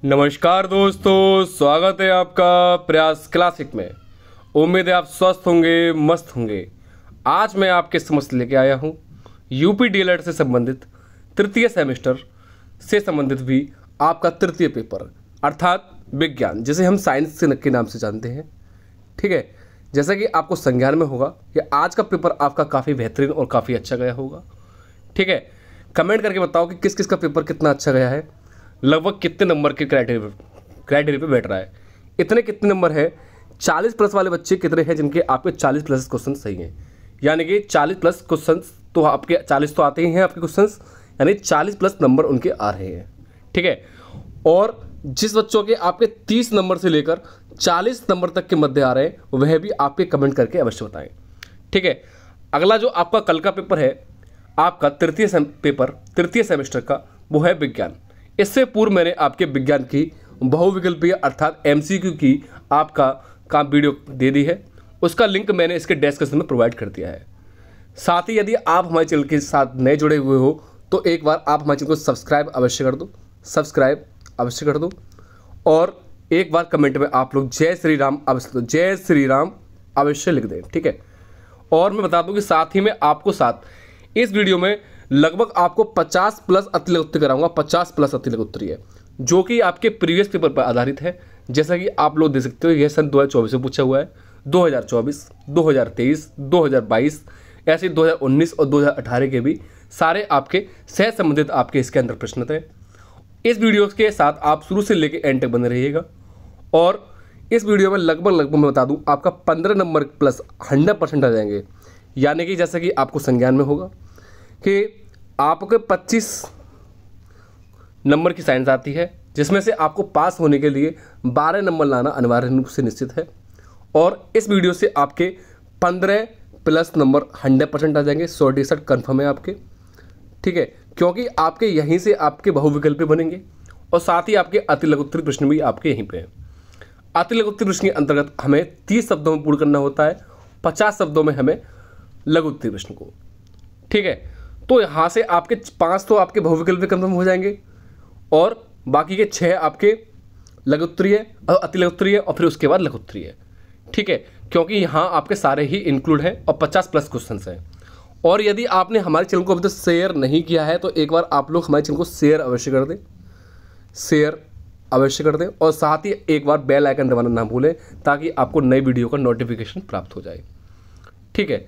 नमस्कार दोस्तों, स्वागत है आपका प्रयास क्लासिक में। उम्मीद है आप स्वस्थ होंगे, मस्त होंगे। आज मैं आपके समक्ष लेके आया हूँ यूपी डीएलएड से संबंधित तृतीय सेमेस्टर से संबंधित भी आपका तृतीय पेपर अर्थात विज्ञान, जिसे हम साइंस के नाम से जानते हैं। ठीक है, जैसा कि आपको संज्ञान में होगा कि आज का पेपर आपका काफ़ी बेहतरीन और काफ़ी अच्छा गया होगा। ठीक है, कमेंट करके बताओ कि किस किस का पेपर कितना अच्छा गया है, लगभग कितने नंबर के क्राइटेरिया पे बैठ रहा है, इतने कितने नंबर है, 40 प्लस वाले बच्चे कितने हैं जिनके आपके 40 प्लस क्वेश्चन सही हैं। यानी कि 40 प्लस क्वेश्चन तो आपके 40 तो आते ही हैं आपके क्वेश्चंस, यानी 40 प्लस नंबर उनके आ रहे हैं। ठीक है, और जिस बच्चों के आपके 30 नंबर से लेकर 40 नंबर तक के मध्य आ रहे हैं वह भी आपके कमेंट करके अवश्य बताएं। ठीक है, अगला जो आपका कल का पेपर है आपका तृतीय सेमेस्टर का, वो है विज्ञान। इससे पूर्व मैंने आपके विज्ञान की बहुविकल्पीय अर्थात एमसीक्यू की आपका काम वीडियो दे दी है, उसका लिंक मैंने इसके डिस्क्रिप्शन में प्रोवाइड कर दिया है। साथ ही यदि आप हमारे चैनल के साथ नए जुड़े हुए हो तो एक बार आप हमारे चैनल को सब्सक्राइब अवश्य कर दो और एक बार कमेंट में आप लोग जय श्री राम अवश्य लिख दें। ठीक है, और मैं बता दूं कि साथ ही में आपको साथ इस वीडियो में लगभग आपको 50 प्लस अतिलघु उत्तरीय कराऊंगा। 50 प्लस अतिलघु उत्तरीय जो कि आपके प्रीवियस पेपर पर आधारित है। जैसा कि आप लोग देख सकते हो, यह सन 2024 से पूछा हुआ है, 2024, 2023, 2022, ऐसे 2019 और 2018 के भी सारे आपके सहज संबंधित आपके इसके अंदर प्रश्न थे। इस वीडियो के साथ आप शुरू से लेकर एंड तक बने रहिएगा। और इस वीडियो में लगभग मैं बता दूं आपका 15 नंबर प्लस 100% आ जाएंगे। यानी कि जैसा कि आपको संज्ञान में होगा कि आपके 25 नंबर की साइंस आती है, जिसमें से आपको पास होने के लिए 12 नंबर लाना अनिवार्य रूप से निश्चित है। और इस वीडियो से आपके 15 प्लस नंबर 100% आ जाएंगे, 100% कन्फर्म है आपके। ठीक है, क्योंकि आपके यहीं से आपके बहुविकल्पी बनेंगे और साथ ही आपके अतिलघु उत्तरीय प्रश्न भी आपके यहीं पे हैं। अतिलघु उत्तरीय प्रश्न के अंतर्गत हमें 30 शब्दों में पूर्ण करना होता है, 50 शब्दों में हमें लघु उत्तरीय प्रश्न को। ठीक है, तो यहाँ से आपके 5 तो आपके बहुविकल्पी कन्फर्म हो जाएंगे और बाकी के 6 आपके लघु उत्तरीय और अतिलघु उत्तरीय और फिर उसके बाद लघु उत्तरीय। ठीक है, क्योंकि यहाँ आपके सारे ही इंक्लूड हैं और 50 प्लस क्वेश्चन हैं। और यदि आपने हमारे चैनल को अभी तक शेयर नहीं किया है तो एक बार आप लोग हमारे चैनल को शेयर अवश्य कर दें और साथ ही एक बार बेल आइकन दबाना ना भूलें ताकि आपको नई वीडियो का नोटिफिकेशन प्राप्त हो जाए। ठीक है,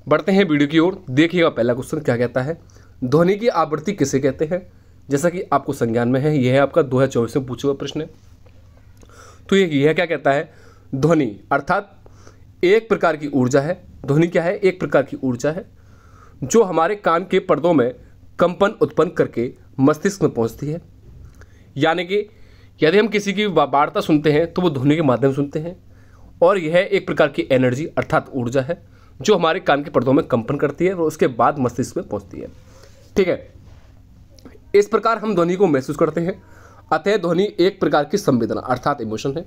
बढ़ते हैं वीडियो की ओर। देखिएगा पहला क्वेश्चन क्या कहता है, ध्वनि की आवृत्ति किसे कहते हैं। जैसा कि आपको संज्ञान में है, यह है आपका 2024 में पूछा हुआ प्रश्न है। तो यह क्या कहता है, ध्वनि अर्थात एक प्रकार की ऊर्जा है। ध्वनि क्या है, एक प्रकार की ऊर्जा है जो हमारे कान के पर्दों में कंपन उत्पन्न करके मस्तिष्क में पहुंचती है। यानी कि यदि हम किसी की वार्ता सुनते हैं तो वो ध्वनि के माध्यम से सुनते हैं और यह एक प्रकार की एनर्जी अर्थात ऊर्जा है जो हमारे कान के पर्दों में कंपन करती है और उसके बाद मस्तिष्क में पहुंचती है। ठीक है, इस प्रकार हम ध्वनि को महसूस करते हैं। अतः ध्वनि एक प्रकार की संवेदना अर्थात इमोशन है।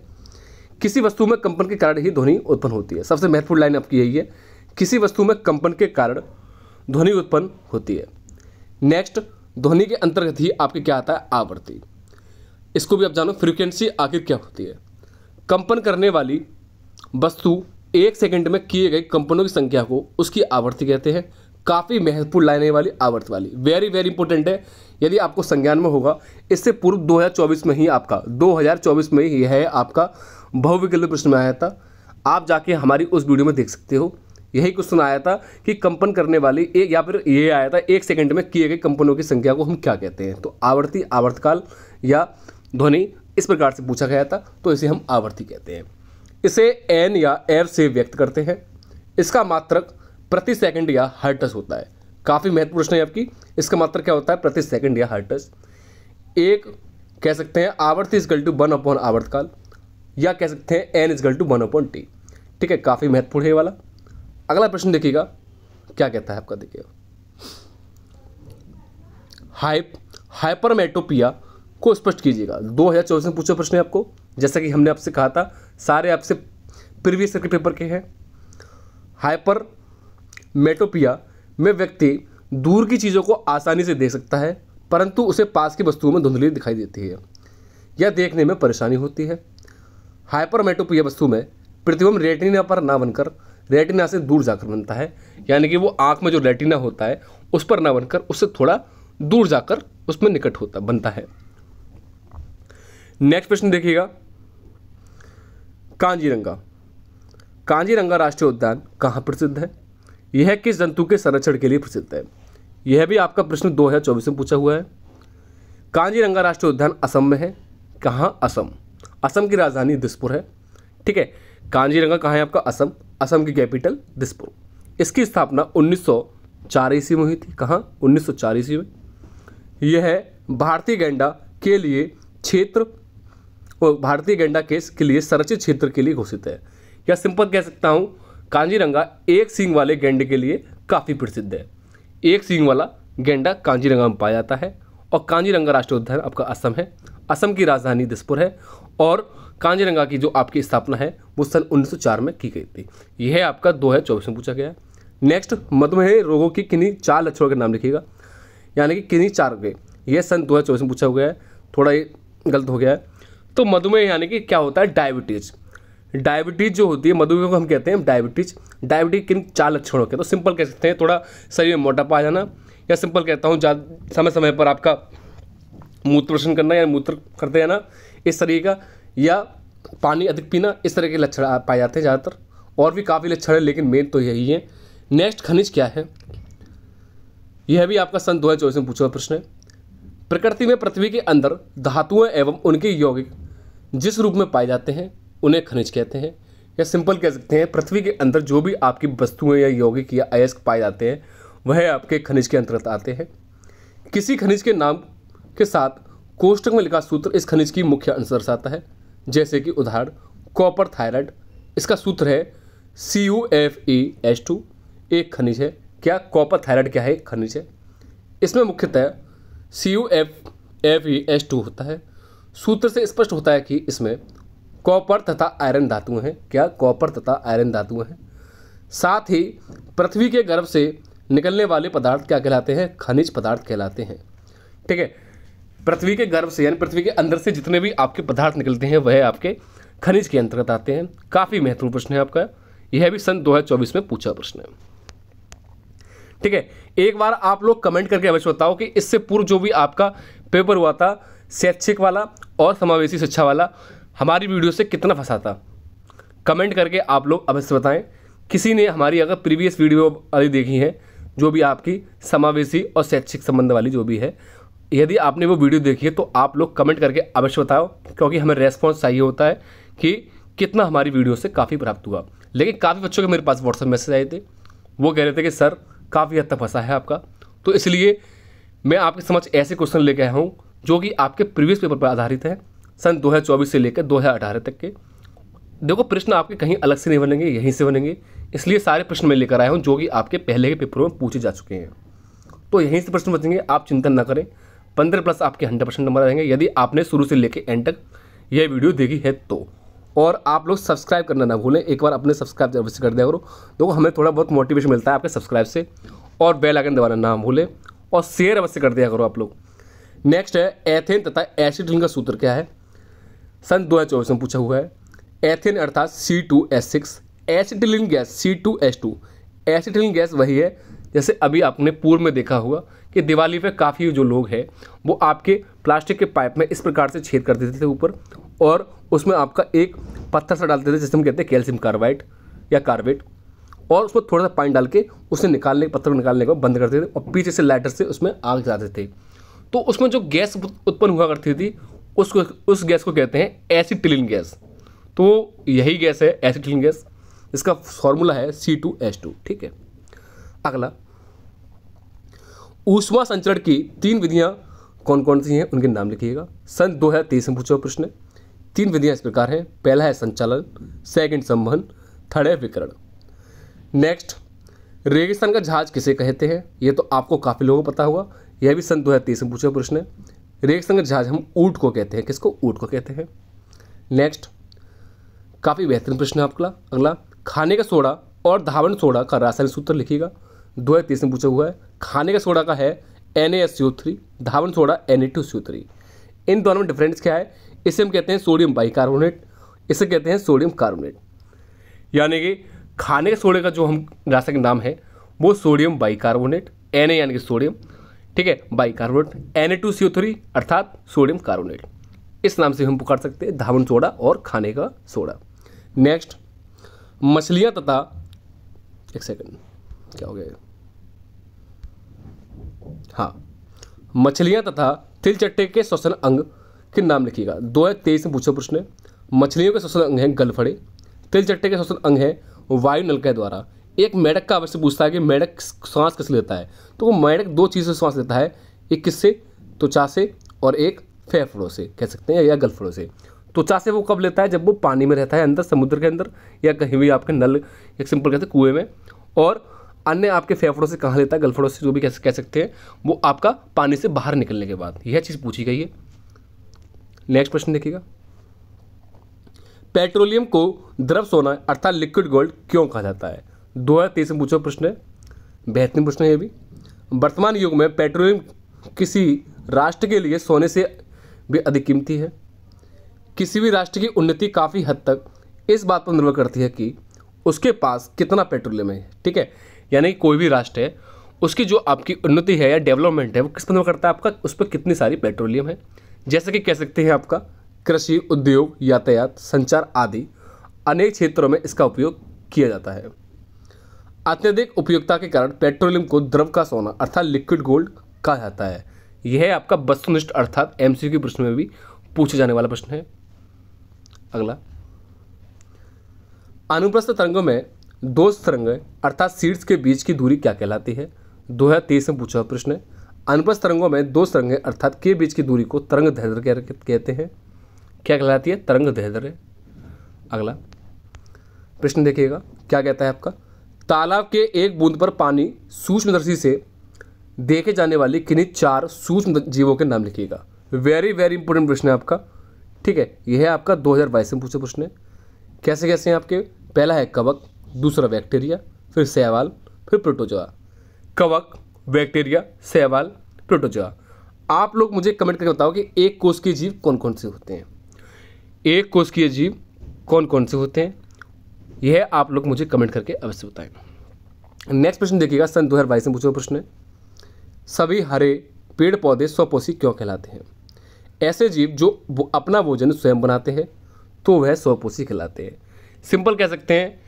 किसी वस्तु में कंपन के कारण ही ध्वनि उत्पन्न होती है। सबसे महत्वपूर्ण लाइन आपकी यही है, किसी वस्तु में कंपन के कारण ध्वनि उत्पन्न होती है। नेक्स्ट, ध्वनि के अंतर्गत ही आपके क्या आता है, आवृत्ति। इसको भी आप जानो, फ्रीक्वेंसी आखिर क्या होती है। कंपन करने वाली वस्तु 1 सेकंड में किए गए कंपनों की संख्या को उसकी आवृत्ति कहते हैं। काफ़ी महत्वपूर्ण लाइन वाली आवृत्ति वाली, वेरी इंपॉर्टेंट है। यदि आपको संज्ञान में होगा, इससे पूर्व 2024 में ही यह है आपका बहुविकल्पीय प्रश्न में आया था। आप जाके हमारी उस वीडियो में देख सकते हो, यही क्वेश्चन आया था कि कंपन करने वाली एक, या फिर ये आया था 1 सेकंड में किए गए कंपनों की संख्या को हम क्या कहते हैं। तो आवर्ती, आवर्तकाल या ध्वनि इस प्रकार से पूछा गया था, तो इसे हम आवर्ती कहते हैं। इसे एन या एफ से व्यक्त करते हैं। इसका मात्रक प्रति सेकंड या हर्ट्ज होता है। काफ़ी महत्वपूर्ण प्रश्न है आपकी, इसका मात्रक क्या होता है, प्रति सेकंड या हर्ट्ज। एक कह सकते हैं आवर्ती इजकल टू 1 आवर्तकाल, या कह सकते हैं एन इजकल टू 1/t। ठीक है, काफ़ी महत्वपूर्ण है ये वाला। अगला प्रश्न देखिएगा क्या कहता है आपका, देखिएगा हाइपरमेट्रोपिया को स्पष्ट कीजिएगा। 2024 में पूछा प्रश्न है आपको, जैसा कि हमने आपसे कहा था सारे आपसे प्रीवियस ईयर के पेपर के हैं। हाइपरमेट्रोपिया में व्यक्ति दूर की चीज़ों को आसानी से देख सकता है परंतु उसे पास की वस्तुओं में धुंधली दिखाई देती है। या देखने में परेशानी होती है। हाइपरमेट्रोपिया वस्तु में प्रतिबिंब रेटिना पर ना बनकर रेटिना से दूर जाकर बनता है, यानी कि वो आंख में जो रेटिना होता है उस पर ना बनकर उससे थोड़ा दूर जाकर उसमें निकट होता बनता है। नेक्स्ट प्रश्न देखिएगा, कांजीरंगा। कांजीरंगा राष्ट्रीय उद्यान कहाँ प्रसिद्ध है? यह किस जंतु के संरक्षण के लिए प्रसिद्ध है? यह भी आपका प्रश्न 2024 में पूछा हुआ है। कांजीरंगा राष्ट्रीय उद्यान असम में है। कहाँ? असम। असम की राजधानी दिसपुर है। ठीक है, कांजीरंगा कहाँ है आपका? असम। असम की कैपिटल दिसपुर। इसकी स्थापना 1904 ईस्वी में हुई थी। कहाँ? 1904 ईस्वी में। यह भारतीय गैंडा के लिए क्षेत्र और भारतीय गैंडा केस के लिए संरक्षित क्षेत्र के लिए घोषित है। या सिंपल कह सकता हूँ, कांजीरंगा एक सींग वाले गैंडे के लिए काफ़ी प्रसिद्ध है। एक सींग वाला गैंडा कांजीरंगा में पाया जाता है और कांजीरंगा राष्ट्रीय उद्यान आपका असम है। असम की राजधानी दिसपुर है और कांजीरंगा की जो आपकी स्थापना है वो सन 1904 में की गई थी। यह आपका 2024 में पूछा गया है। नेक्स्ट, मधुमेह रोगों की किन्हीं 4 लक्षणों के नाम लिखिएगा, यानी कि किन्हीं 4 के। यह सन 2024 में पूछा गया है, थोड़ा ये गलत हो गया है। तो मधुमेह यानी कि क्या होता है? डायबिटीज। डायबिटीज जो होती है, मधुमेह को हम कहते हैं डायबिटीज। डायबिटीज किन 4 लक्षणों के? तो सिंपल कह सकते हैं थोड़ा शरीर में मोटापा आ जाना, या सिंपल कहता हूँ समय समय पर आपका मूत्र प्रशन करना या मूत्र करते जाना इस तरीके का, या पानी अधिक पीना, इस तरह के लक्षण पाए जाते हैं ज़्यादातर। और भी काफ़ी लक्षण है लेकिन मेन तो यही है। नेक्स्ट, खनिज क्या है? यह भी आपका सन 2024 में पूछा हुआ प्रश्न है। प्रकृति में पृथ्वी के अंदर धातुएं एवं उनके यौगिक जिस रूप में पाए जाते हैं उन्हें खनिज कहते हैं। या सिंपल कह सकते हैं, पृथ्वी के अंदर जो भी आपकी वस्तुएं या यौगिक या अयस्क पाए जाते हैं वह आपके खनिज के अंतर्गत आते हैं। किसी खनिज के नाम के साथ कोष्टक में लिखा सूत्र इस खनिज की मुख्य अंश दर्शाता है। जैसे कि उदाहरण, कॉपर थायराइड, इसका सूत्र है CuFeS2, एक खनिज है। क्या? कॉपर थायराइड क्या है? एक खनिज है। इसमें मुख्यतः CuFeS2 होता है। सूत्र से स्पष्ट होता है कि इसमें कॉपर तथा आयरन धातुएं हैं। क्या? कॉपर तथा आयरन धातुएं हैं। साथ ही पृथ्वी के गर्भ से निकलने वाले पदार्थ क्या कहलाते हैं? खनिज पदार्थ कहलाते हैं। ठीक है, पृथ्वी के गर्भ से यानी पृथ्वी के अंदर से जितने भी आपके पदार्थ निकलते हैं वह आपके खनिज के अंतर्गत आते हैं। काफ़ी महत्वपूर्ण प्रश्न है आपका, यह भी सन 2024 में पूछा प्रश्न है। ठीक है, एक बार आप लोग कमेंट करके अवश्य बताओ कि इससे पूर्व जो भी आपका पेपर हुआ था शैक्षिक वाला और समावेशी शिक्षा वाला, हमारी वीडियो से कितना फंसा था। कमेंट करके आप लोग अवश्य बताएं। किसी ने हमारी अगर प्रीवियस वीडियो वाली देखी है जो भी आपकी समावेशी और शैक्षिक संबंध वाली जो भी है, यदि आपने वो वीडियो देखी है तो आप लोग कमेंट करके अवश्य बताओ, क्योंकि हमें रेस्पॉन्स चाहिए होता है कि कितना हमारी वीडियो से काफ़ी प्राप्त हुआ। लेकिन काफ़ी बच्चों के मेरे पास व्हाट्सएप मैसेज आए थे, वो कह रहे थे कि सर काफ़ी हद तक फंसा है आपका। तो इसलिए मैं आपके समझ ऐसे क्वेश्चन लेके आया हूँ जो कि आपके प्रीवियस पेपर पर आधारित है, सन 2024 से लेकर 2018 तक के। देखो, प्रश्न आपके कहीं अलग से नहीं बनेंगे, यहीं से बनेंगे। इसलिए सारे प्रश्न मैं लेकर आया हूँ जो कि आपके पहले के पेपरों में पूछे जा चुके हैं। तो यहीं से प्रश्न बचेंगे, आप चिंतन न करें। 15+ आपके 100% नंबर रहेंगे यदि आपने शुरू से लेकर एंड तक यह वीडियो देखी है तो। और आप लोग सब्सक्राइब करना ना भूलें, एक बार अपने सब्सक्राइब अवश्य कर दिया करो। देखो, हमें थोड़ा बहुत मोटिवेशन मिलता है आपके सब्सक्राइब से। और बेल आइकन दबाना ना भूलें और शेयर अवश्य कर दिया करो आप लोग। नेक्स्ट है, एथेन तथा एसिटिलीन का सूत्र क्या है? सन 2024 में पूछा हुआ है। एथेन अर्थात C2H6, acetylene gas C2H2। Acetylene gas वही है जैसे अभी आपने पूर्व में देखा होगा कि दिवाली पे काफ़ी जो लोग हैं वो आपके प्लास्टिक के पाइप में इस प्रकार से छेद कर देते थे ऊपर, और उसमें आपका एक पत्थर सा डालते थे जिसे हम कहते हैं कैल्शियम कार्बाइड या कार्बेट, और उसमें थोड़ा सा पानी डाल के उसे निकालने पत्थर को निकालने के बाद बंद करते थे और पीछे से लाइटर से उसमें आग जलाते थे। तो उसमें जो गैस उत्पन्न हुआ करती थी उस गैस को कहते हैं एसिटिलीन गैस। तो यही गैस है एसिटिलीन गैस, इसका फॉर्मूला है C2H2। ठीक है, अगला, ऊष्मा संचरण की 3 विधियां कौन कौन सी हैं उनके नाम लिखिएगा। सन 2023 में पूछा प्रश्न। 3 विधियां इस प्रकार हैं। पहला है संचालन, सेकंड संवहन, थर्ड है विकिरण। नेक्स्ट, रेगिस्तान का जहाज किसे कहते हैं? ये तो आपको काफ़ी लोगों को पता होगा, यह भी सन 2023 में पूछा प्रश्न है। रेगिस्तान का जहाज हम ऊंट को कहते हैं। किसको? ऊंट को कहते हैं। नेक्स्ट, काफ़ी बेहतरीन प्रश्न है आपका अगला, खाने का सोडा और धावन सोडा का रासायनिक सूत्र लिखिएगा। 2023 में पूछा हुआ है। खाने का सोडा का है NaSCO3, धावन सोडा Na2CO3। इन दोनों में डिफरेंस क्या है? इसे हम कहते हैं सोडियम बाइकार्बोनेट, इसे कहते हैं सोडियम कार्बोनेट। यानी कि खाने के सोडे का जो हम रासायनिक नाम है वो सोडियम बाइकार्बोनेट, Na यानी कि सोडियम, ठीक है, बाइकार्बोनेट, Na2CO3 अर्थात सोडियम कार्बोनेट। इस नाम से हम पुकार सकते हैं धावन सोडा और खाने का सोडा। नेक्स्ट, मछलियाँ तथा, एक सेकंड, क्या हो गया? हाँ, मछलियाँ तथा तिलचट्टे के श्वसन अंग के नाम लिखिएगा। 2023 में पूछा प्रश्न है। मछलियों के श्वसन अंग हैं गलफड़े, तिलचट्टे के श्वसन अंग है वायु नलिका द्वारा। एक मेढक का अवश्य पूछता है कि मेढक सांस किस लेता है, तो वो मेढक दो चीज़ों से सांस लेता है, एक किससे? त्वचा से, और एक फेफड़ों से कह सकते हैं, या गलफड़ों से। त्वचा से वो कब लेता है? जब वो पानी में रहता है, अंदर समुद्र के अंदर, या कहीं भी आपके नल, एक सिंपल कहते हैं कुएं में। और अन्य आपके फेफड़ों से कहाँ लेता है? गलफड़ों से, जो भी कह सकते हैं, वो आपका पानी से बाहर निकलने के बाद। यह चीज़ पूछी गई है। नेक्स्ट प्रश्न देखिएगा, पेट्रोलियम को द्रव सोना अर्थात लिक्विड गोल्ड क्यों कहा जाता है? 2023 में पूछा प्रश्न है, बेहतरीन प्रश्न है ये भी। वर्तमान युग में पेट्रोलियम किसी राष्ट्र के लिए सोने से भी अधिक कीमती है। किसी भी राष्ट्र की उन्नति काफ़ी हद तक इस बात पर निर्भर करती है कि उसके पास कितना पेट्रोलियम है, ठीक है। यानी कोई भी राष्ट्र है, उसकी जो आपकी उन्नति है या डेवलपमेंट है वो किस पर निर्भर करता है? आपका उस पर कितनी सारी पेट्रोलियम है। जैसे कि कह सकते हैं आपका कृषि, उद्योग, यातायात, संचार आदि अनेक क्षेत्रों में इसका उपयोग किया जाता है। अत्यधिक उपयोगिता के कारण पेट्रोलियम को द्रव का सोना अर्थात लिक्विड गोल्ड कहा जाता है। यह आपका वस्तुनिष्ठ अर्थात MCQ प्रश्न में भी पूछे जाने वाला प्रश्न है। अगला, अनुप्रस्थ तरंगों में दो तरंगें अर्थात शीर्ष के बीच की दूरी क्या कहलाती है? 2023 में पूछा प्रश्न है। अनुप्रस्थ तरंगों में दो तरंगें अर्थात के बीच की दूरी को तरंग दैर्ध्य कहते हैं। क्या कहलाती है? तरंग दैर्ध्य। अगला प्रश्न देखिएगा, क्या कहता है आपका? तालाब के एक बूंद पर पानी सूक्ष्मदर्शी से देखे जाने वाली किन्हीं चार सूक्ष्म जीवों के नाम लिखिएगा। वेरी वेरी इंपॉर्टेंट प्रश्न है आपका, ठीक है। यह है आपका 2022 में पूछा प्रश्न है। कैसे कैसे हैं आपके? पहला है कवक, दूसरा बैक्टीरिया, फिर शैवाल, फिर प्रोटोजोआ। कवक, बैक्टीरिया, शैवाल, प्रोटोजोआ। आप लोग मुझे कमेंट करके बताओ कि एक कोष के जीव कौन कौन से होते हैं। एक कोष के जीव कौन कौन से होते हैं, यह आप लोग मुझे कमेंट करके अवश्य बताएं। नेक्स्ट प्रश्न देखिएगा, सन 2022 में पूछा प्रश्न है। सभी हरे पेड़ पौधे स्वपोषी क्यों कहलाते हैं? ऐसे जीव जो अपना भोजन स्वयं बनाते हैं तो वह स्वपोषी कहलाते हैं। सिंपल कह सकते हैं,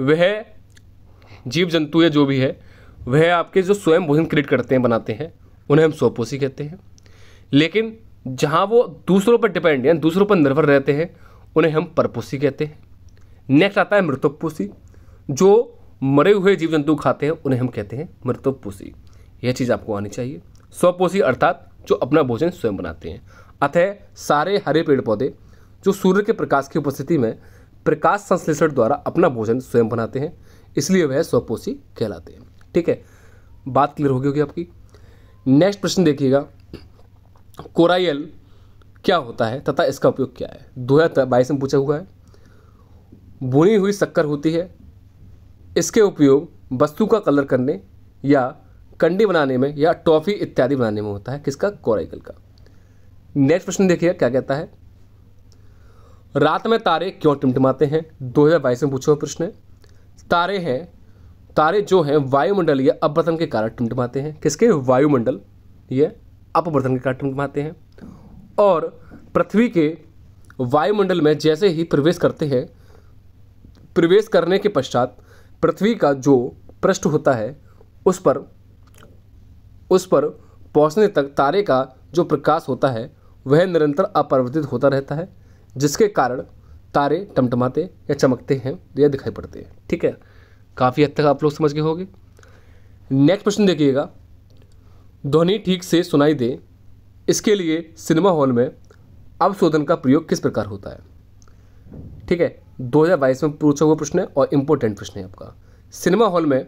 वह जीव जंतु या जो भी है वह आपके जो स्वयं भोजन क्रिएट करते हैं, बनाते हैं, उन्हें हम स्वपोषी कहते हैं। लेकिन जहाँ वो दूसरों पर डिपेंड या दूसरों पर निर्भर रहते हैं उन्हें हम परपोषी कहते हैं। नेक्स्ट आता है मृतोपोषी, जो मरे हुए जीव जंतु खाते हैं उन्हें हम कहते हैं मृतोपोषी। यह चीज़ आपको आनी चाहिए। स्वपोषी अर्थात जो अपना भोजन स्वयं बनाते हैं। अतः सारे हरे पेड़ पौधे जो सूर्य के प्रकाश की उपस्थिति में प्रकाश संश्लेषण द्वारा अपना भोजन स्वयं बनाते हैं, इसलिए वह स्वपोषी कहलाते हैं। ठीक है, बात क्लियर हो गई होगी आपकी। नेक्स्ट प्रश्न देखिएगा, कोराइल क्या होता है तथा इसका उपयोग क्या है? 2022 में पूछा हुआ है। भुनी हुई शक्कर होती है। इसके उपयोग वस्तु का कलर करने या कंडी बनाने में या टॉफी इत्यादि बनाने में होता है। किसका? कोराइल का। नेक्स्ट प्रश्न देखिए क्या कहता है, रात में तारे क्यों टिमटिमाते हैं? 2022 में पूछा हुआ प्रश्न है। तारे जो हैं वायुमंडलीय अपवर्तन के कारण टिमटिमाते हैं। किसके? वायुमंडल ये अपवर्तन के कारण टिमटिमाते हैं। और पृथ्वी के वायुमंडल में जैसे ही प्रवेश करते हैं, प्रवेश करने के पश्चात पृथ्वी का जो पृष्ठ होता है उस पर पहुंचने तक तारे का जो प्रकाश होता है वह निरंतर अपरिवर्तित होता रहता है, जिसके कारण तारे टमटमाते या चमकते हैं या दिखाई पड़ते हैं। ठीक है, काफ़ी हद तक आप लोग समझ गए होंगे। नेक्स्ट प्रश्न देखिएगा, ध्वनि ठीक से सुनाई दे इसके लिए सिनेमा हॉल में अवशोधन का प्रयोग किस प्रकार होता है? ठीक है, 2022 में पूछा हुआ प्रश्न है और इम्पोर्टेंट प्रश्न है आपका। सिनेमा हॉल में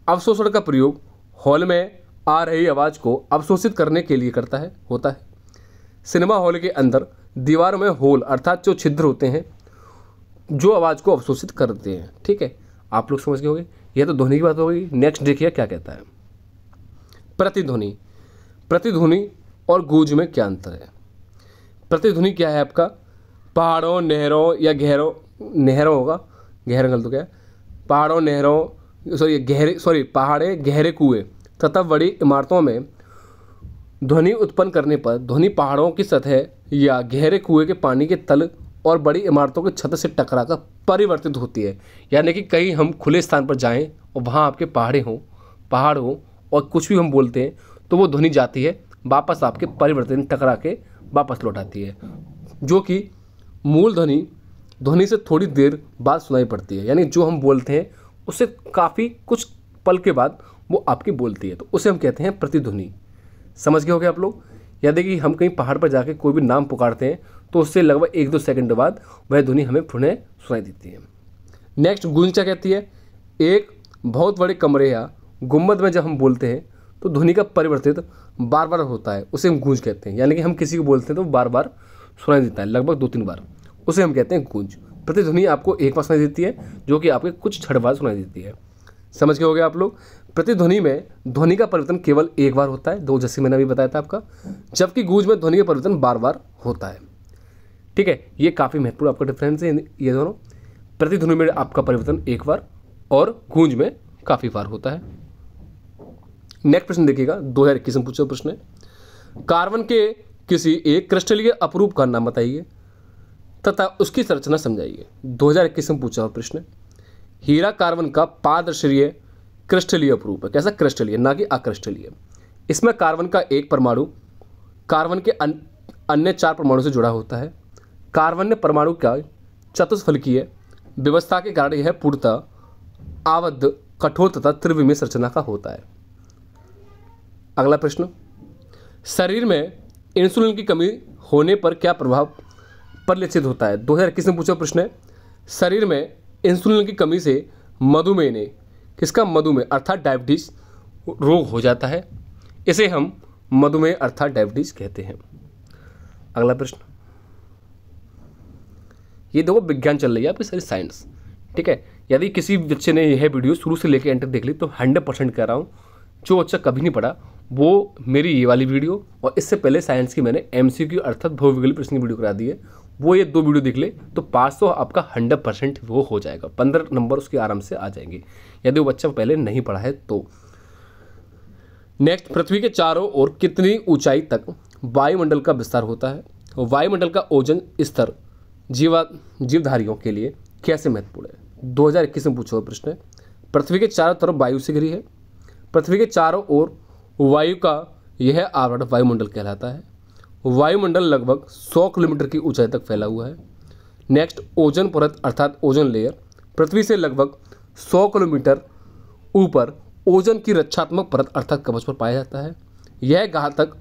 अवशोषण का प्रयोग हॉल में आ रही आवाज़ को अवशोषित करने के लिए होता है। सिनेमा हॉल के अंदर दीवारों में होल अर्थात जो छिद्र होते हैं जो आवाज़ को अवशोषित करते हैं। ठीक है, आप लोग समझ गए होंगे। यह तो ध्वनि की बात हो गई। नेक्स्ट देखिए क्या कहता है, प्रतिध्वनि और गूंज में क्या अंतर है? प्रतिध्वनि क्या है आपका? पहाड़ों, नहरों या नहरों होगा, गहरा गलत हो गया, पहाड़ों, नहरों पहाड़े, गहरे कुएं तथा बड़ी इमारतों में ध्वनि उत्पन्न करने पर ध्वनि पहाड़ों की सतह या गहरे कुएं के पानी के तल और बड़ी इमारतों की छत से टकराकर परिवर्तित होती है। यानी कि कहीं हम खुले स्थान पर जाएं और वहाँ आपके पहाड़ हो और कुछ भी हम बोलते हैं तो वो ध्वनि जाती है वापस आपके परिवर्तन टकरा के वापस लौट आती है, जो कि मूल ध्वनि से थोड़ी देर बाद सुनाई पड़ती है। यानी जो हम बोलते हैं उससे काफ़ी कुछ पल के बाद वो आपकी बोलती है, तो उसे हम कहते हैं प्रतिध्वनि। समझ गए होगे आप लोग? यदि कि हम कहीं पहाड़ पर जाके कोई भी नाम पुकारते हैं तो उससे लगभग 1-2 सेकंड बाद वह ध्वनि हमें पुनः सुनाई देती है। नेक्स्ट गूंज क्या कहती है? एक बहुत बड़े कमरे या गुंबद में जब हम बोलते हैं तो ध्वनि का परिवर्तित बार बार होता है, उसे हम गूंज कहते हैं। यानी कि हम किसी को बोलते हैं तो बार बार सुनाई देता है, लगभग 2-3 बार, उसे हम कहते हैं गूंज। प्रतिध्वनि आपको एक बार सुनाई देती है, जो कि आपके कुछ क्षण बाद सुनाई देती है। समझ गए होगे आप लोग? प्रतिध्वनि में ध्वनि का परिवर्तन केवल एक बार होता है, जैसे मैंने अभी बताया था आपका, जबकि गूंज में ध्वनि का परिवर्तन बार बार होता है। ठीक है, ये काफ़ी महत्वपूर्ण आपका डिफरेंस है ये दोनों। प्रतिध्वनि में आपका परिवर्तन एक बार और गूंज में काफ़ी बार होता है। नेक्स्ट प्रश्न देखिएगा, 2021 में पूछा प्रश्न है, कार्बन के किसी एक क्रिस्टलीय अपरूप का नाम बताइए तथा उसकी संरचना समझाइए। 2021 में पूछा हुआ प्रश्न। हीरा कार्बन का पारदर्शी क्रिस्टलीय अपरूप है। कैसा? क्रिस्टलीय, ना कि अक्रिस्टलीय। इसमें कार्बन का एक परमाणु कार्बन के अन्य 4 परमाणु से जुड़ा होता है। कार्बन ने परमाणु का चतुष्फलकीय व्यवस्था के कारण यह पूर्णतः आबद्ध, कठोर तथा त्रिविमीय संरचना का होता है। अगला प्रश्न, शरीर में इंसुलिन की कमी होने पर क्या प्रभाव परिलक्षित होता है? 2021 में पूछा प्रश्न है, शरीर में इंसुलिन की कमी से मधुमेह ने मधुमेह अर्थात डायबिटीज रोग हो जाता है। इसे हम मधुमेह अर्थात डायबिटीज कहते हैं। अगला प्रश्न, ये देखो विज्ञान चल रही है आपकी सारी साइंस। ठीक है, यदि किसी बच्चे ने यह वीडियो शुरू से लेकर एंड तक देख ली तो 100% कह रहा हूँ, जो बच्चा कभी नहीं पढ़ा वो मेरी ये वाली वीडियो और इससे पहले साइंस की मैंने MCQ अर्थात भौगोलिक प्रश्न की वीडियो करा दी है, वो ये 2 वीडियो देख ले तो पास तो आपका 100% वो हो जाएगा, 15 नंबर उसके आराम से आ जाएंगे यदि वो बच्चा पहले नहीं पढ़ा है तो। नेक्स्ट, पृथ्वी के चारों ओर कितनी ऊंचाई तक वायुमंडल का विस्तार होता है? वायुमंडल का ओजन स्तर जीवधारियों के लिए कैसे महत्वपूर्ण है? 2021 में पूछा हुआ प्रश्न है। पृथ्वी के चारों तरफ वायु से घिरी है। पृथ्वी के चारों ओर वायु का यह आवरण वायुमंडल कहलाता है। वायुमंडल लगभग 100 किलोमीटर की ऊंचाई तक फैला हुआ है। नेक्स्ट, ओजोन परत अर्थात ओजोन लेयर पृथ्वी से लगभग 100 किलोमीटर ऊपर ओजोन की रक्षात्मक परत अर्थात कवच पर पाया जाता है। यह घातक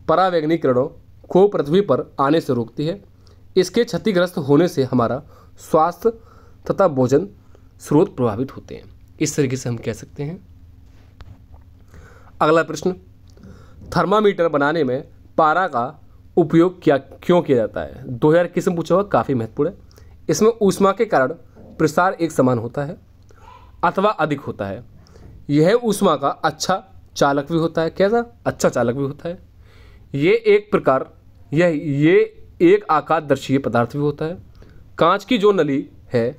परावैंगनी किरणों को पृथ्वी पर आने से रोकती है। इसके क्षतिग्रस्त होने से हमारा स्वास्थ्य तथा भोजन स्रोत प्रभावित होते हैं। इस तरीके से हम कह सकते हैं। अगला प्रश्न, थर्मामीटर बनाने में पारा का उपयोग क्यों किया जाता है? 2021 में पूछा हुआ, काफ़ी महत्वपूर्ण है। इसमें ऊष्मा के कारण प्रसार एक समान होता है अथवा अधिक होता है। यह ऊष्मा का अच्छा चालक भी होता है। कैसा? अच्छा चालक भी होता है। ये एक आकाशदर्शी पदार्थ भी होता है। कांच की जो नली है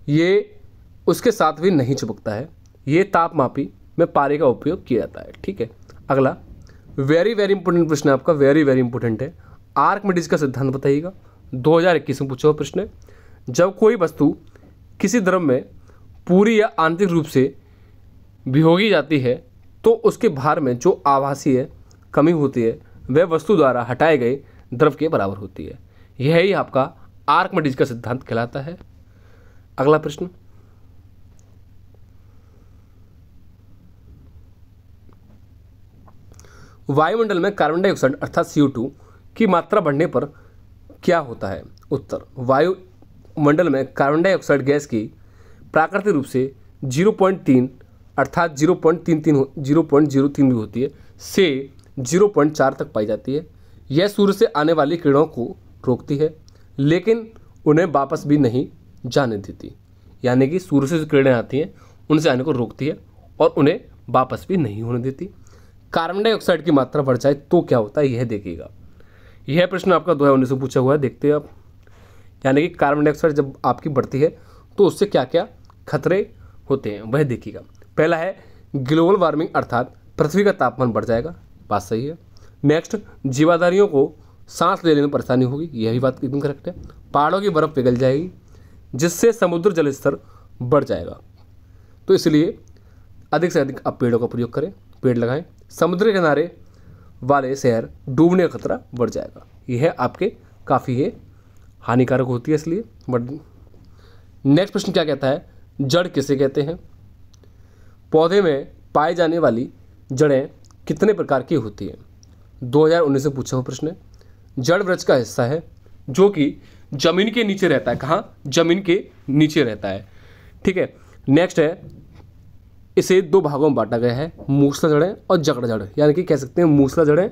ये उसके साथ भी नहीं चिपकता है। ये तापमापी में पारे का उपयोग किया जाता है। ठीक है, अगला वेरी इंपॉर्टेंट प्रश्न है आपका, वेरी इंपॉर्टेंट है। आर्किमिडीज का सिद्धांत बताइएगा। 2021 में पूछा हुआ प्रश्न है। जब कोई वस्तु किसी द्रव में पूरी या आंतरिक रूप से भिगोई जाती है तो उसके भार में जो आभासीय कमी होती है वह वस्तु द्वारा हटाए गए द्रव के बराबर होती है। यही आपका आर्किमिडीज का सिद्धांत कहलाता है। अगला प्रश्न, वायुमंडल में कार्बन डाइऑक्साइड अर्थात CO2 की मात्रा बढ़ने पर क्या होता है? उत्तर, वायुमंडल में कार्बन डाइऑक्साइड गैस की प्राकृतिक रूप से 0.3 अर्थात 0.03 भी होती है से 0.4 तक पाई जाती है। यह सूर्य से आने वाली किरणों को रोकती है लेकिन उन्हें वापस भी नहीं जाने देती। यानी कि सूर्य से जो किरणें आती हैं उनसे आने को रोकती है और उन्हें वापस भी नहीं होने देती। कार्बन डाइऑक्साइड की मात्रा बढ़ जाए तो क्या होता है यह देखिएगा। यह प्रश्न आपका 2019 से पूछा हुआ है, देखते हैं आप। यानी कि कार्बन डाइऑक्साइड जब आपकी बढ़ती है तो उससे क्या क्या खतरे होते हैं वह देखिएगा। पहला है ग्लोबल वार्मिंग, अर्थात पृथ्वी का तापमान बढ़ जाएगा, बात सही है। नेक्स्ट, जीवाधारियों को सांस लेने में परेशानी होगी, यह भी बात एकदम करेक्ट है। पहाड़ों की बर्फ पिघल जाएगी जिससे समुद्र जल स्तर बढ़ जाएगा, तो इसलिए अधिक से अधिक आप पेड़ों का प्रयोग करें, पेड़ लगाएं। समुद्र किनारे वाले शहर डूबने का खतरा बढ़ जाएगा, यह आपके काफ़ी ये हानिकारक होती है इसलिए। बट नेक्स्ट प्रश्न क्या कहता है, जड़ किसे कहते हैं? पौधे में पाई जाने वाली जड़ें कितने प्रकार की होती हैं? 2019 से पूछा हुआ प्रश्न है। जड़ वृक्ष का हिस्सा है जो कि जमीन के नीचे रहता है। कहाँ? जमीन के नीचे रहता है, ठीक है। नेक्स्ट है, इसे दो भागों में बांटा गया है, मूसला जड़ें और जगड़ा जड़, यानी कि कह सकते हैं मूसला जड़ें,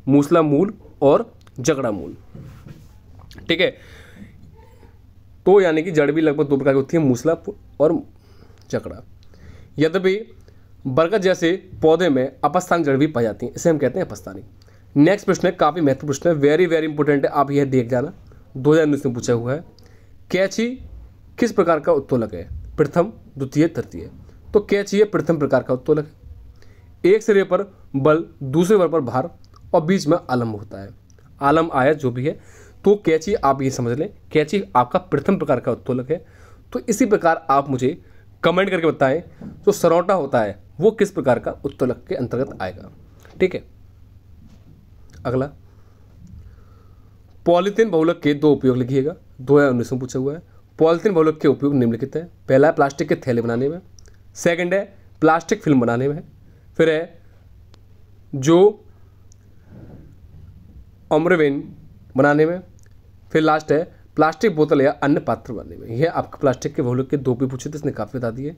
मूसला मूल और जगड़ा मूल, ठीक है। तो यानी कि जड़ भी लगभग दो प्रकार की होती है, मूसला और जगड़ा। यद्यपि बरगद जैसे पौधे में अपस्थानिक जड़ भी पाई जाती हैं, इसे हम कहते हैं अपस्थानिक। नेक्स्ट प्रश्न है, काफ़ी महत्वपूर्ण प्रश्न है, वेरी वेरी इंपॉर्टेंट है, आप यह देख जाना। 2019 में पूछा हुआ है, कैंची किस प्रकार का उत्तोलक है? प्रथम, द्वितीय, तृतीय। तो कैंची ये प्रथम प्रकार का उत्तोलक है। एक सिरे पर बल, दूसरे सिरे पर भार और बीच में आलम्ब होता है, आलम्ब आयत जो भी है। तो कैंची आप ये समझ लें, कैंची आपका प्रथम प्रकार का उत्तोलक है। तो इसी प्रकार आप मुझे कमेंट करके बताएं जो सरौटा होता है वो किस प्रकार का उत्तोलक के अंतर्गत आएगा, ठीक है। अगला, पॉलीथीन बहुलक के दो उपयोग लिखिएगा, 2019 में पूछा हुआ है। पॉलीथीन बहुलक के उपयोग निम्नलिखित है। पहला है प्लास्टिक के थैले बनाने में, सेकंड है प्लास्टिक फिल्म बनाने में, फिर है जो अम्रवेन बनाने में, फिर लास्ट है प्लास्टिक बोतल या अन्य पात्र बनाने में। यह आपके प्लास्टिक के बहुलक के दो भी पूछे थे, इसने काफ़ी बता दिए।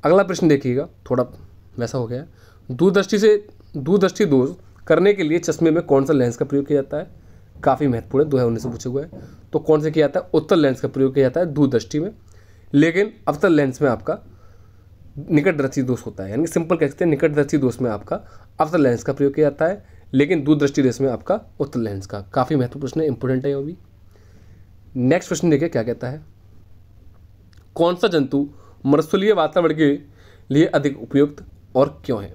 अगला प्रश्न देखिएगा, थोड़ा वैसा हो गया है। दूरदृष्टि दोष करने के लिए चश्मे में कौन सा लेंस का प्रयोग किया जाता है? काफ़ी महत्वपूर्ण है, 2019 से पूछा हुआ है। तो कौन से किया जाता है? उत्तल लेंस का प्रयोग किया जाता है दूरदृष्टि में, लेकिन अवतल लेंस में आपका निकटदर्शी दोष होता है। यानी सिंपल कह सकते हैं निकटदर्शी दोष में आपका अवतल लेंस का प्रयोग किया जाता है, लेकिन दूरदृष्टि दोष में आपका उत्तल लेंस का। काफ़ी महत्वपूर्ण प्रश्न है, इंपॉर्टेंट है ये भी। नेक्स्ट प्रश्न देखिए क्या कहता है, कौन सा जंतु मरुस्थलीय वातावरण के लिए अधिक उपयुक्त और क्यों है?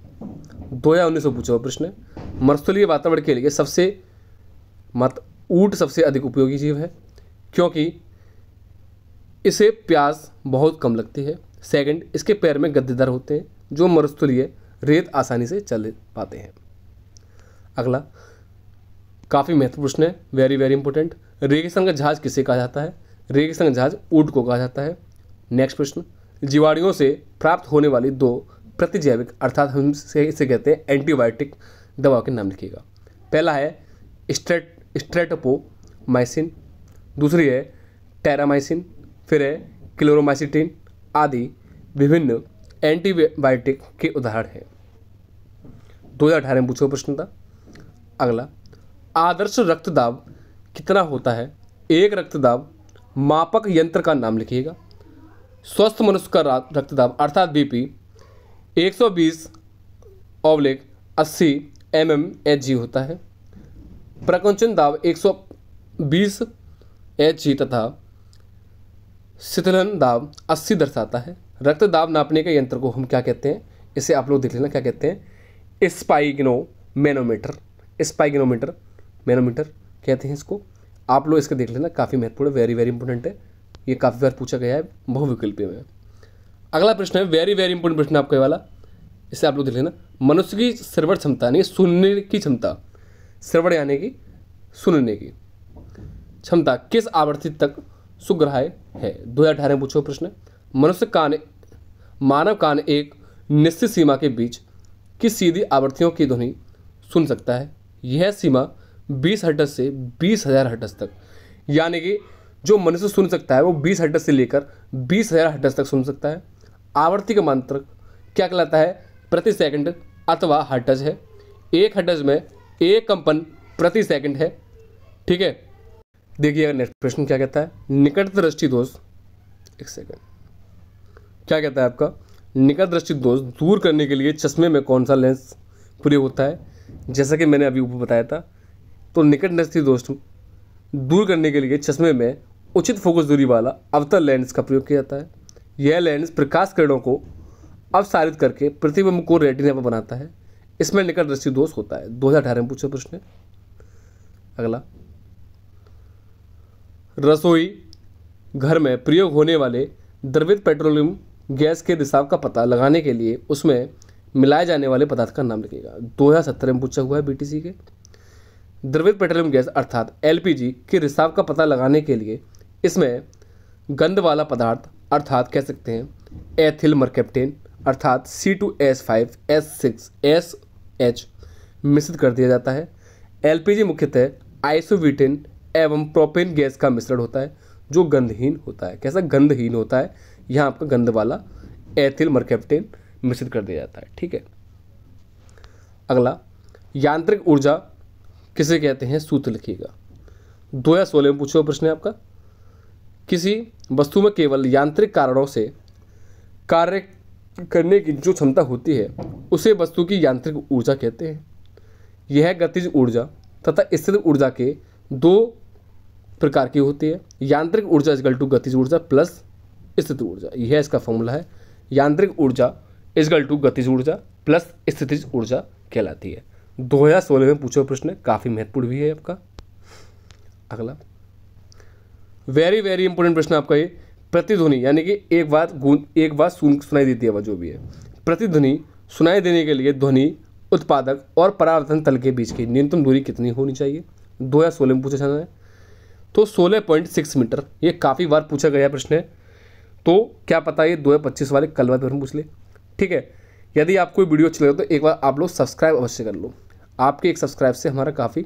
2019 में पूछा हुआ प्रश्न है। मरुस्थलीय वातावरण के लिए ऊंट सबसे अधिक उपयोगी जीव है, क्योंकि इसे प्यास बहुत कम लगती है। सेकंड, इसके पैर में गद्देदार होते हैं जो मरुस्थलीय रेत आसानी से चल पाते हैं। अगला काफ़ी महत्वपूर्ण प्रश्न है, वेरी वेरी इंपॉर्टेंट। रेगिस्तान का जहाज किसे कहा जाता है? रेगिस्तान का जहाज ऊंट को कहा जाता है। नेक्स्ट प्रश्न, जीवाणुओं से प्राप्त होने वाली दो प्रतिजैविक अर्थात हम इसे कहते हैं एंटीबायोटिक दवा के नाम लिखिएगा। पहला है स्ट्रेटोपोमाइसिन, दूसरी है टेरामाइसिन, फिर है क्लोरोमाइसिटिन आदि विभिन्न एंटीबायोटिक के उदाहरण हैं। 2018 में पूछा प्रश्न था। अगला, आदर्श रक्तदाब कितना होता है? एक रक्तदाब मापक यंत्र का नाम लिखिएगा। स्वस्थ मनुष्य का रक्तदाब अर्थात बीपी 120/80 mmHg होता है। प्रकुंचन दाब 120 Hg तथा शीतलन दाब 80 दर्शाता है। रक्तदाब नापने के यंत्र को हम क्या कहते हैं? इसे आप लोग देख लेना क्या कहते हैं, स्पाइगनोमेनोमीटर। मैनोमीटर कहते हैं इसको, आप लोग इसका देख लेना, काफ़ी महत्वपूर्ण, वेरी वेरी इंपॉर्टेंट है, ये काफ़ी बार पूछा गया है बहुविकल्पीय में। अगला प्रश्न है वेरी वेरी इंपॉर्टेंट प्रश्न आपका वाला, इसे आप लोग देख लेना। मनुष्य की श्रवण क्षमता यानी सुनने की क्षमता, श्रवण यानी कि सुनने की क्षमता किस आवृत्ति तक सुग्राह्य है? 2018 में पूछा प्रश्न। मानव कान एक निश्चित सीमा के बीच किस सीधी आवृत्तियों की ध्वनि सुन सकता है? यह सीमा 20 हर्ट्ज से 20,000 हर्ट्ज तक, यानी कि जो मनुष्य सुन सकता है वो 20 हर्ट्ज से लेकर 20,000 हर्ट्ज तक सुन सकता है। आवृत्ति का मात्रक क्या कहलाता है? प्रति सेकंड अथवा हर्ट्ज है। 1 हर्ट्ज में 1 कंपन प्रति सेकंड है, ठीक है। देखिएगा नेक्स्ट प्रश्न क्या कहता है, निकट दृष्टि दोष, एक सेकंड, क्या कहता है आपका, निकट दृष्टि दोष दूर करने के लिए चश्मे में कौन सा लेंस प्रयोग होता है? जैसा कि मैंने अभी ऊपर बताया था, तो निकट नज़दीकी दोष दूर करने के लिए चश्मे में उचित फोकस दूरी वाला अवतल लेंस का प्रयोग किया जाता है। यह लेंस प्रकाश किरणों को अपसारित करके प्रतिबिंब को रेटिना पर बनाता है। इसमें निकट दृष्टि दोष होता है। 2018 में पूछा प्रश्न है। अगला, रसोई घर में प्रयोग होने वाले द्रवित पेट्रोलियम गैस के रिसाव का पता लगाने के लिए उसमें मिलाए जाने वाले पदार्थ का नाम लिखिएगा। 2017 में पूछा हुआ है बीटीसी के। द्रवित पेट्रोलियम गैस अर्थात एलपीजी के रिसाव का पता लगाने के लिए इसमें गंध वाला पदार्थ अर्थात कह सकते हैं एथिल मरकेप्टेन अर्थात C2H5S6SH मिश्रित कर दिया जाता है। एलपीजी मुख्यतः आइसोब्यूटेन एवं प्रोपेन गैस का मिश्रण होता है जो गंधहीन होता है। कैसा? गंधहीन होता है। यहाँ आपका गंध वाला एथिल मरकेप्टेन मिश्रित कर दिया जाता है। ठीक है। अगला, यांत्रिक ऊर्जा किसे कहते हैं? सूत्र लिखिएगा। 2016 में पूछा हुआ प्रश्न है आपका। किसी वस्तु में केवल यांत्रिक कारणों से कार्य करने की जो क्षमता होती है उसे वस्तु की यांत्रिक ऊर्जा कहते हैं। यह गतिज ऊर्जा तथा स्थिर ऊर्जा के दो प्रकार की होती है। यांत्रिक ऊर्जा इक्वल टू गतिज ऊर्जा प्लस स्थिर ऊर्जा, यह इसका फॉर्मूला है। यांत्रिक ऊर्जा इक्वल टू गतिज ऊर्जा प्लस स्थितिज ऊर्जा कहलाती है। 2016 में पूछा प्रश्न, काफ़ी महत्वपूर्ण भी है आपका। अगला, वेरी वेरी इंपॉर्टेंट प्रश्न आपका ये। प्रतिध्वनि यानी कि एक बात सुनाई देती है, जो भी है। प्रतिध्वनि सुनाई देने के लिए ध्वनि उत्पादक और परावर्तन तल के बीच की न्यूनतम दूरी कितनी होनी चाहिए? 2016 में पूछा जाना है। तो 16.6 मीटर। ये काफ़ी बार पूछा गया प्रश्न है, तो क्या पता ये 2025 वाले कल वाले पूछ ले। ठीक है। यदि आपको वीडियो अच्छा लगे तो एक बार आप लोग सब्सक्राइब अवश्य कर लो। आपके एक सब्सक्राइब से हमारा काफ़ी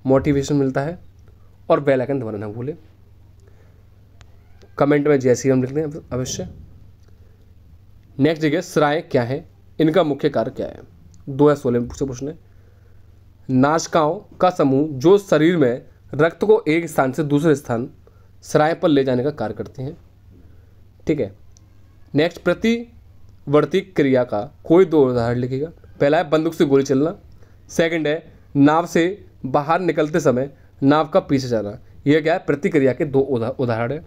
मोटिवेशन मिलता है। और बेल आइकन दबाना ना भूलें। कमेंट में जय श्री राम लिख दें अवश्य। नेक्स्ट जगह स्राएँ क्या है, इनका मुख्य कार्य क्या है? 2016 में पूछा प्रश्न है। नासिकाओं का समूह जो शरीर में रक्त को एक स्थान से दूसरे स्थान स्राएँ पर ले जाने का कार्य करते हैं। ठीक है। नेक्स्ट, प्रतिवर्ती क्रिया का कोई दो उदाहरण लिखिएगा। पहला है बंदूक से गोली चलना। सेकंड है नाव से बाहर निकलते समय नाव का पीछे जाना। यह क्या है? प्रतिक्रिया के दो उदाहरण है,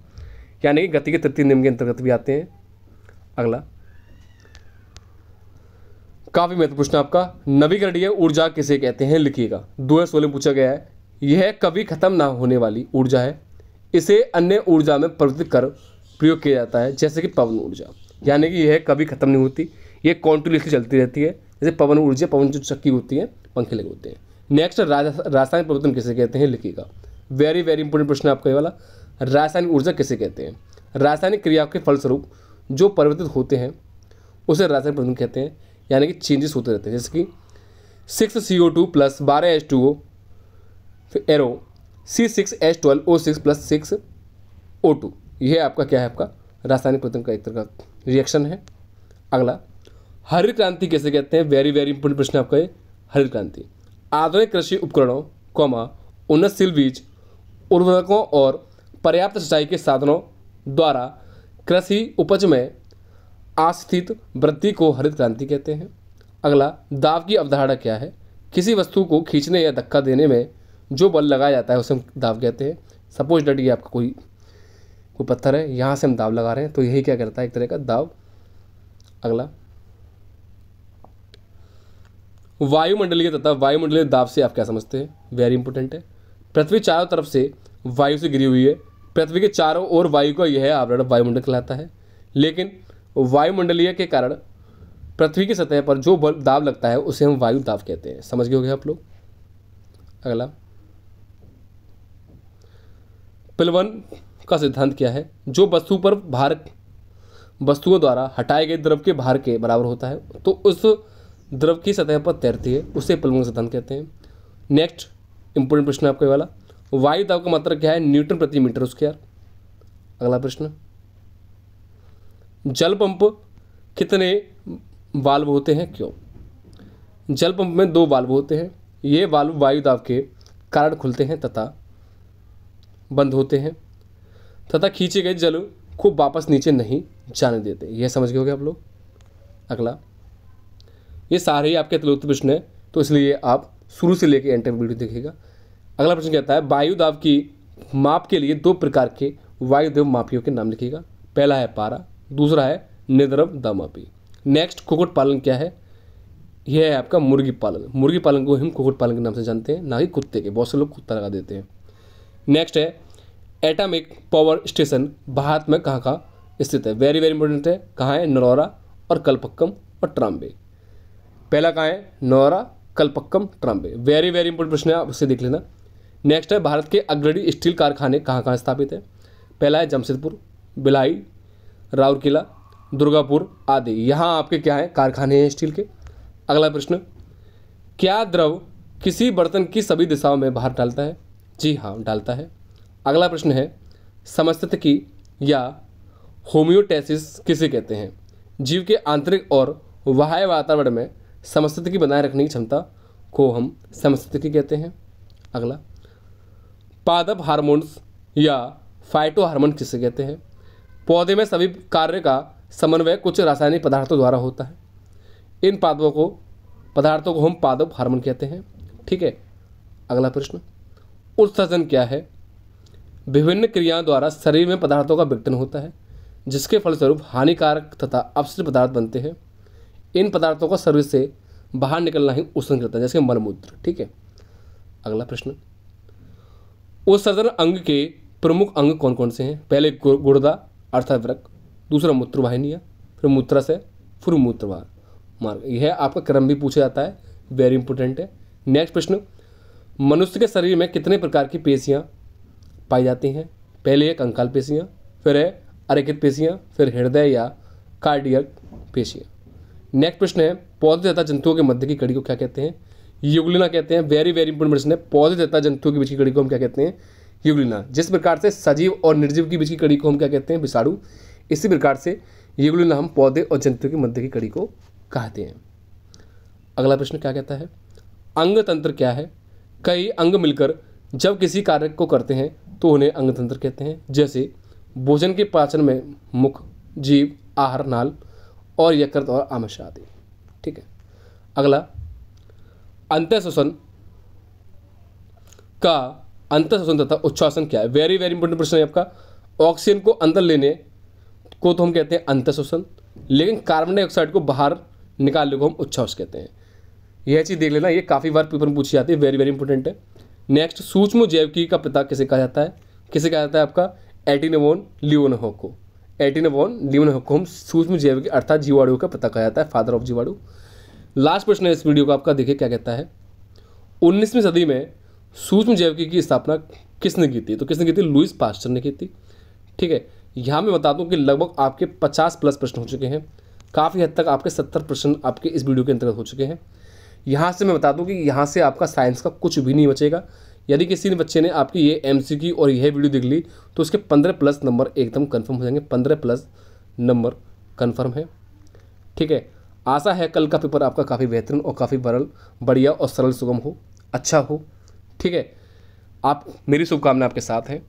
यानी कि गति के तृतीय नियम के अंतर्गत भी आते हैं। अगला, काफी महत्वपूर्ण प्रश्न आपका। नवीकरणीय ऊर्जा किसे कहते हैं? लिखिएगा। 2016 में पूछा गया है। यह कभी खत्म ना होने वाली ऊर्जा है। इसे अन्य ऊर्जा में परिवर्तित कर प्रयोग किया जाता है, जैसे कि पवन ऊर्जा। यानी कि यह कभी खत्म नहीं होती, ये कॉन्टिन्यूसली चलती रहती है। जैसे पवन ऊर्जा, पवन जो चक्की होती है, पंखे लगे होते हैं। नेक्स्ट, रासायनिक परिवर्तन किसे कहते हैं? लिखिएगा। वेरी वेरी इंपॉर्टेंट प्रश्न आपका ये वाला। रासायनिक ऊर्जा किसे कहते हैं? रासायनिक क्रिया के फलस्वरूप जो परिवर्तित होते हैं उसे रासायनिक परिवर्तन कहते हैं, यानी कि चेंजेस होते रहते हैं। जैसे कि 6CO2 प्लस 12H2O फिर एरो C6H12O6 प्लस 6O2। यह आपका क्या है? आपका रासायनिक परिवर्तन का एक तरह का रिएक्शन है। अगला, हरित क्रांति किसे कहते हैं? वेरी वेरी इंपॉर्टेंट प्रश्न आपका ये। हरित क्रांति आधुनिक कृषि उपकरणों, उन्नतशील बीज, उर्वरकों और पर्याप्त सिंचाई के साधनों द्वारा कृषि उपज में आस्थित वृद्धि को हरित क्रांति कहते हैं। अगला, दाब की अवधारणा क्या है? किसी वस्तु को खींचने या धक्का देने में जो बल लगाया जाता है उसे हम दाब कहते हैं। सपोज दैट ये आपका कोई पत्थर है, यहाँ से हम दाब लगा रहे हैं, तो यही क्या करता है? एक तरह का दाब। अगला, वायुमंडलीय तथा वायुमंडलीय दाब से आप क्या समझते हैं? वेरी इंपॉर्टेंट है। पृथ्वी चारों तरफ से वायु से घिरी हुई है। पृथ्वी के चारों ओर वायु का यह आवरण वायुमंडल कहलाता है। लेकिन वायुमंडलीय के कारण पृथ्वी की सतह पर जो बल दाब लगता है उसे हम वायु दाब कहते हैं। समझ गए होंगे आप लोग। अगला, पिलवन का सिद्धांत क्या है? जो वस्तु पर भार वस्तुओं द्वारा हटाए गए द्रव के भार के बराबर होता है तो उस द्रव की सतह पर तैरती है, उसे पिलवन का सिद्धांत कहते हैं। नेक्स्ट इंपोर्टेंट प्रश्न आपका वाला। वायु दाब का मात्रा क्या है? न्यूटन प्रति मीटर स्क्वायर। अगला प्रश्न, जल पंप कितने वाल्व होते हैं? क्यों? जल पंप में 2 वाल्व होते हैं। ये वाल्व वायु दाब के कारण खुलते हैं तथा बंद होते हैं तथा खींचे गए जल को वापस नीचे नहीं जाने देते। यह समझ गए होंगे आप लोग। अगला, ये सारे ही आपके तलोत्तर प्रश्न है, तो इसलिए आप शुरू से लेकर एंड तक वीडियो देखिएगा। अगला प्रश्न कहता है वायु दाब की माप के लिए 2 प्रकार के वायु दाब मापियों के नाम लिखिएगा। पहला है पारा, दूसरा है निद्रव दाबमापी। नेक्स्ट, कुक्कुट पालन क्या है? यह है आपका मुर्गी पालन। मुर्गी पालन को हम कुक्कुट पालन के नाम से जानते हैं, ना कि कुत्ते के। बहुत से लोग कुत्ता लगा देते हैं। नेक्स्ट है एटॉमिक पावर स्टेशन भारत में कहाँ कहाँ स्थित है? वेरी वेरी इंपॉर्टेंट है। कहाँ है? नरौरा और कलपक्कम और ट्राम्बे। पहला कहाँ है? Narora, Kalpakkam, Trombay. Very very important प्रश्न है, आप उससे देख लेना। नेक्स्ट है भारत के अग्रणी स्टील कारखाने कहाँ कहाँ स्थापित है? पहला है जमशेदपुर, भिलाई, राउरकेला, दुर्गापुर आदि। यहाँ आपके क्या है? कारखाने हैं स्टील के। अगला प्रश्न, क्या द्रव किसी बर्तन की सभी दिशाओं में बाहर डालता है? जी हाँ, डालता है। अगला प्रश्न है समस्थिति या होम्योस्टेसिस किसे कहते हैं? जीव के आंतरिक और बाह्य वातावरण में समस्थिति बनाए रखने की क्षमता को हम समस्थिति कहते हैं। अगला, पादप हार्मोन्स या फाइटो हार्मोन किसे कहते हैं? पौधे में सभी कार्य का समन्वय कुछ रासायनिक पदार्थों द्वारा होता है। इन पदार्थों को हम पादप हार्मोन कहते हैं। ठीक है। अगला प्रश्न, उत्सर्जन क्या है? विभिन्न क्रियाओं द्वारा शरीर में पदार्थों का विघटन होता है, जिसके फलस्वरूप हानिकारक तथा अपशिष्ट पदार्थ बनते हैं। इन पदार्थों का शरीर से बाहर निकलना ही उत्सर्जन करता है, जैसे मलमूत्र। ठीक है। अगला प्रश्न, उत्सर्जन अंग के प्रमुख अंग कौन कौन से हैं? पहले गुर्दा अर्थात वृक्क, दूसरा मूत्रवाहिनियाँ, फिर मूत्राशय, फिर मूत्रवार मार्ग। यह आपका क्रम भी पूछा जाता है, वेरी इंपॉर्टेंट है। नेक्स्ट प्रश्न, मनुष्य के शरीर में कितने प्रकार की पेशियां पाई जाती हैं? पहले है कंकाल पेशियां, फिर है अरेखित पेशियां, फिर हृदय या कार्डियक पेशियां। नेक्स्ट प्रश्न है पौधे तथा जंतुओं के मध्य की कड़ी को क्या कहते हैं? युगलिना कहते हैं। वेरी वेरी इंपॉर्टेंट प्रश्न है। पौधे तथा जंतुओं के बीच की कड़ी को हम क्या कहते हैं? युगलिना। जिस प्रकार से सजीव और निर्जीव के बीच की कड़ी को हम क्या कहते हैं? विषाणु। इसी प्रकार से युगलिना हम पौधे और जंतुओं के मध्य की कड़ी को कहते हैं। अगला प्रश्न क्या कहता है? अंग तंत्र क्या है? कई अंग मिलकर जब किसी कार्य को करते हैं तो उन्हें अंग तंत्र कहते हैं, जैसे भोजन के पाचन में मुख, जीभ, आहार नाल और यकृत और आमाशय आदि। ठीक है। अगला, अंतःश्वसन तथा उच्छ्वासन क्या है? वेरी वेरी इंपॉर्टेंट प्रश्न है आपका। ऑक्सीजन को अंदर लेने को तो हम कहते हैं अंतःश्वसन, लेकिन कार्बन डाइऑक्साइड को बाहर निकालने को हम उच्छ्वास कहते हैं। यह चीज़ देख लेना, ये काफ़ी बार पेपर में पूछी जाती है, वेरी वेरी इंपॉर्टेंट है। नेक्स्ट, सूक्ष्म जैविकी का पिता किसे कहा जाता है? किसे कहा जाता है आपका? एटिन वॉन लीeuwenhoek को। एटिन वॉन लीeuwenhoek को हम सूक्ष्म जैविकी अर्थात जीवाणु का पिता कहा जाता है, फादर ऑफ जीवाणु। लास्ट प्रश्न है इस वीडियो का आपका, देखिए क्या कहता है। 19वीं सदी में सूक्ष्म जैविकी की स्थापना किसने की थी? तो किसने की थी? लुईस पास्चर ने की थी। ठीक है। यहाँ मैं बता दूँ कि लगभग आपके 50 प्लस प्रश्न हो चुके हैं। काफ़ी हद तक आपके 70 प्रश्न आपके इस वीडियो के अंतर्गत हो चुके हैं। यहाँ से मैं बता दूं कि यहाँ से आपका साइंस का कुछ भी नहीं बचेगा। यदि किसी ने बच्चे ने आपकी ये MCQ और यह वीडियो देख ली तो उसके 15 प्लस नंबर एकदम कंफर्म हो जाएंगे। 15 प्लस नंबर कंफर्म है। ठीक है। आशा है कल का पेपर आपका काफ़ी बेहतरीन और काफ़ी बढ़िया और सरल सुगम हो, अच्छा हो। ठीक है। आप मेरी शुभकामना आपके साथ हैं।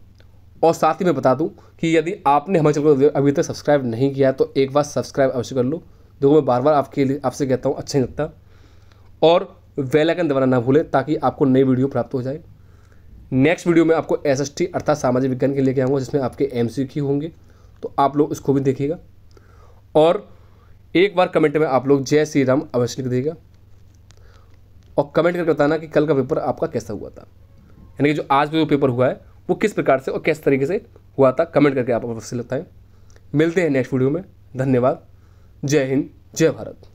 और साथ ही मैं बता दूं कि यदि आपने हमारे चैनल को अभी तक सब्सक्राइब नहीं किया तो एक बार सब्सक्राइब अवश्य कर लो। देखो मैं बार बार आपसे कहता हूँ, अच्छा नहीं लगता। और बेल आइकन दबाना ना भूलें ताकि आपको नई वीडियो प्राप्त हो जाए। नेक्स्ट वीडियो में आपको SST अर्थात सामाजिक विज्ञान के लेके आऊँगा, जिसमें आपके MCQ होंगे, तो आप लोग इसको भी देखिएगा। और एक बार कमेंट में आप लोग जय श्री राम अवश्य लिख दीजिएगा और कमेंट करके बताना कि कल का पेपर आपका कैसा हुआ था, यानी कि जो आज जो पेपर हुआ है वो किस प्रकार से और किस तरीके से हुआ था। कमेंट करके आप अवश्य बताएं। मिलते हैं नेक्स्ट वीडियो में। धन्यवाद। जय हिंद, जय भारत।